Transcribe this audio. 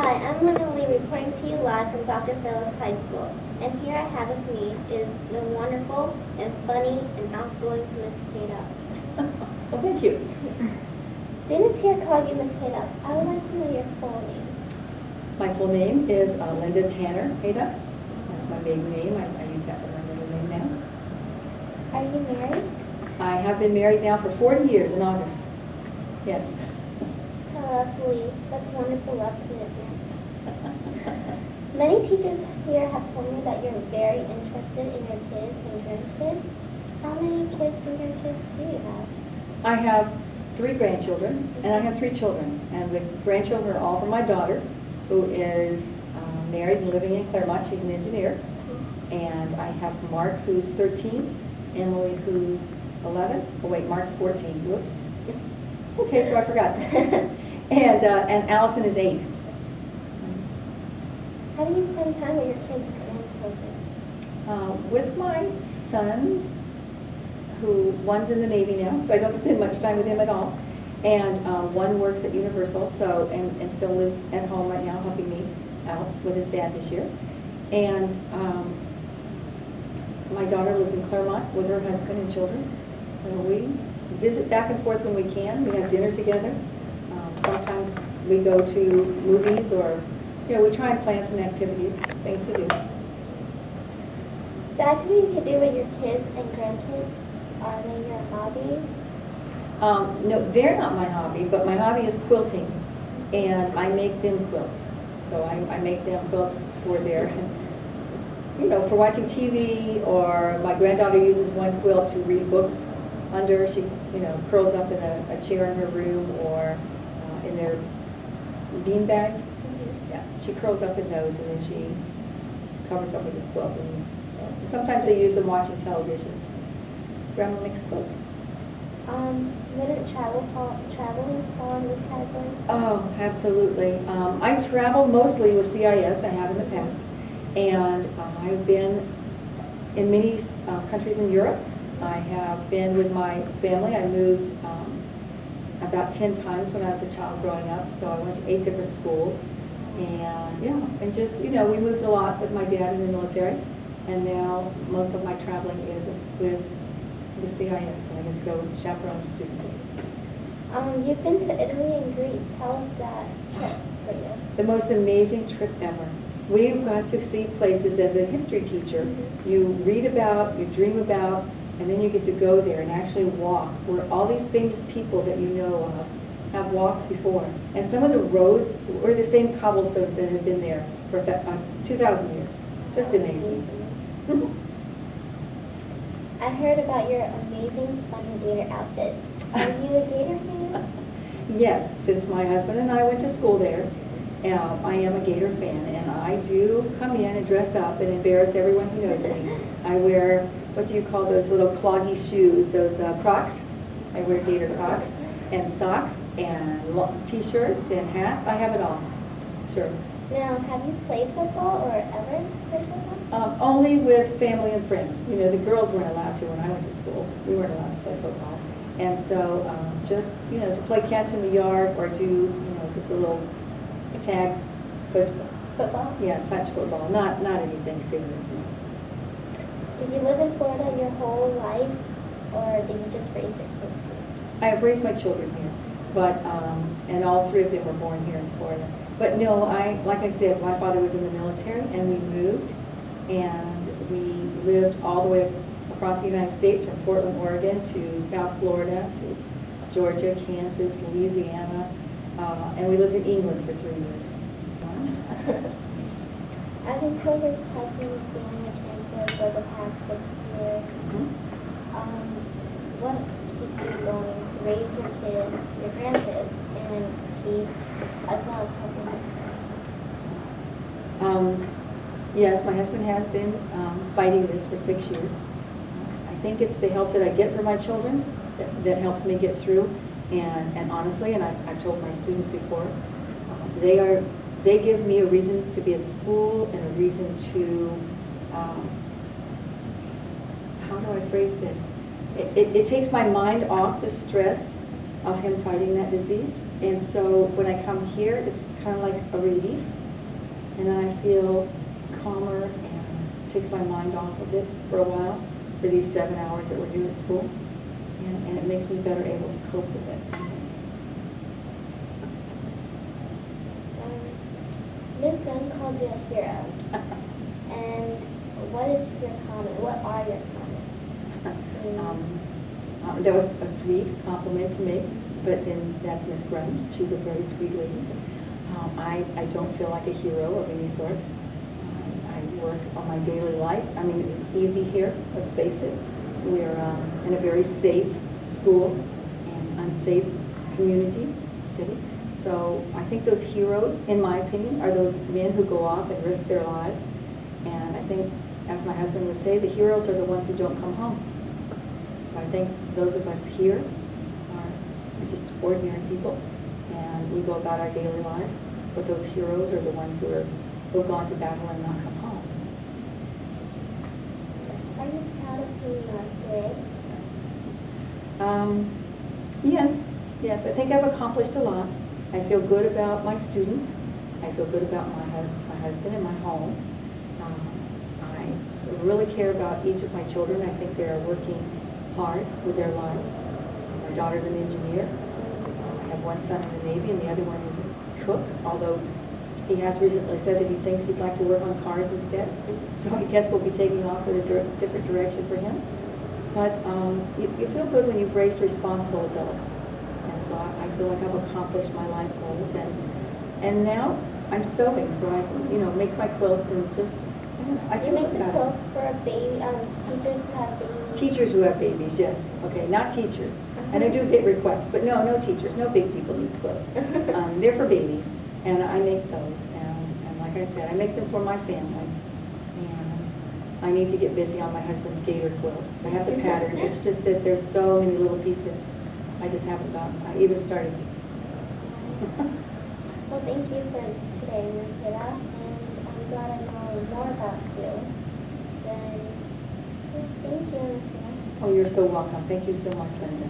Hi, I'm Lily reporting to you live from Dr. Phillips High School. And here I have with me is the wonderful and funny and outgoing Miss Kate Up. Well, thank you. Students here call you Miss Kate Up. I would like to know your full name. My full name is Linda Tanner Ada. That's my maiden name. I use that for my middle name now. Are you married? I have been married now for 40 years in August. Yes. How lovely. That's wonderful love commitment. Many teachers here have told me that you're very interested in your kids and grandkids. How many kids and grandkids do you have? I have 3 grandchildren, and I have 3 children. And the grandchildren are all from my daughter, who is married and living in Claremont. She's an engineer. And I have Mark, who's 13, Emily, who's 11. Oh, wait, Mark's 14. Whoops. Okay, so I forgot. And Allison is 8. How do you spend time with your kids and grandchildren? With my sons, who one's in the Navy now, so I don't spend much time with him at all. And one works at Universal, so and still lives at home right now, helping me out with his dad this year. And my daughter lives in Claremont with her husband and children. So we visit back and forth when we can. We have dinner together. Sometimes we go to movies, or we try and plan some activities, things to do. The activities you do with your kids and grandkids, are they your hobbies? No, they're not my hobby, but my hobby is quilting, and I make them quilts. So I make them quilts for their, for watching TV, or my granddaughter uses one quilt to read books under. She, curls up in a chair in her room, or in their bean bags. Yeah, she curls up in those, and then she covers up with a quilt. And sometimes they use them watching television. Grandma makes quilts. Wouldn't traveling fall in this category? Oh, absolutely. I travel mostly with CIS. I have in the past. And I've been in many countries in Europe. I have been with my family. I moved about 10 times when I was a child growing up. So I went to 8 different schools. And and just, we moved a lot with my dad in the military. And now most of my traveling is with the CIS. I just go chaperone students. You've been to Italy and Greece. How was that trip for you? The most amazing trip ever. We've got to see places as a history teacher. You read about, you dream about, and then you get to go there and actually walk where all these famous people that you know of have walked before. And some of the roads were the same cobblestones that have been there for 2,000 years. Just amazing. I heard about your amazing funny gator outfit. Are you a gator fan? Yes, since my husband and I went to school there, I am a gator fan, and I do come in and dress up and embarrass everyone who knows me. I wear, what do you call those little cloggy shoes, those Crocs? I wear gator Crocs, and socks, and t-shirts, and hats. I have it all. Sure. Now, have you played football or ever played football? Only with family and friends. The girls weren't allowed to when I went to school. We weren't allowed to play football. And so just, to play catch in the yard, or do, just a little tag football? Yeah, touch football. Not anything serious. Did you live in Florida your whole life, or did you just raise your kids here? I have raised my children here, but and all 3 of them were born here in Florida. But no, like I said, my father was in the military, and we moved, and we lived all the way across the United States, from Portland, Oregon, to South Florida, to Georgia, Kansas, Louisiana, and we lived in England for 3 years. I've been told your husband is being a cancer for the past 6 years. What keeps you going to raise your kids, your grandkids, and keep as well as helping them? Yes, my husband has been fighting this for 6 years. I think it's the help that I get from my children that helps me get through. And honestly, and I've told my students before, they give me a reason to be at school, and a reason to, how do I phrase this? It takes my mind off the stress of him fighting that disease. And so when I come here, it's kind of like a relief, and then I feel calmer and takes my mind off of it for a while, for these 7 hours that we're here at school, and it makes me better able to cope with it. Miss Gunn called you a hero. And what is your comment? What are your comments? That was a sweet compliment to make, but then that's Miss Grimes. She's a very sweet lady. I don't feel like a hero of any sort. I work on my daily life. I mean, it's easy here, let's face it. We're in a very safe school and unsafe community, city. So I think those heroes, in my opinion, are those men who go off and risk their lives. And I think, as my husband would say, the heroes are the ones who don't come home. So I think those of us here are just ordinary people, and we go about our daily lives. But those heroes are the ones who have gone to battle and not come home. Are you proud of who you are today? Yes, I think I've accomplished a lot. I feel good about my students. I feel good about my husband and my home. I really care about each of my children. I think they are working hard with their lives. My daughter's an engineer. I have one son in the Navy, and the other one is a cook, although he has recently said that he thinks he'd like to work on cars instead. So I guess we'll be taking off in a different direction for him. But you feel good when you've raised responsible adults. And so I feel like I've accomplished my life goals. And now I'm sewing, so I can, make my quilts and just, I You feel make good the about it. quilts for teachers who have babies. Teachers who have babies, yes. Okay, not teachers. And I do get requests, but no teachers. No big people need quilts. They're for babies, and I make those. And like I said, I make them for my family. And I need to get busy on my husband's gator quilt. I have the pattern. It's just that there's so many little pieces. I just haven't gotten. I even started. Well, thank you for today, Ms. Hida, and I'm glad I know more about you. Then, thank you, Ms. Hida. Oh, you're so welcome. Thank you so much, Linda.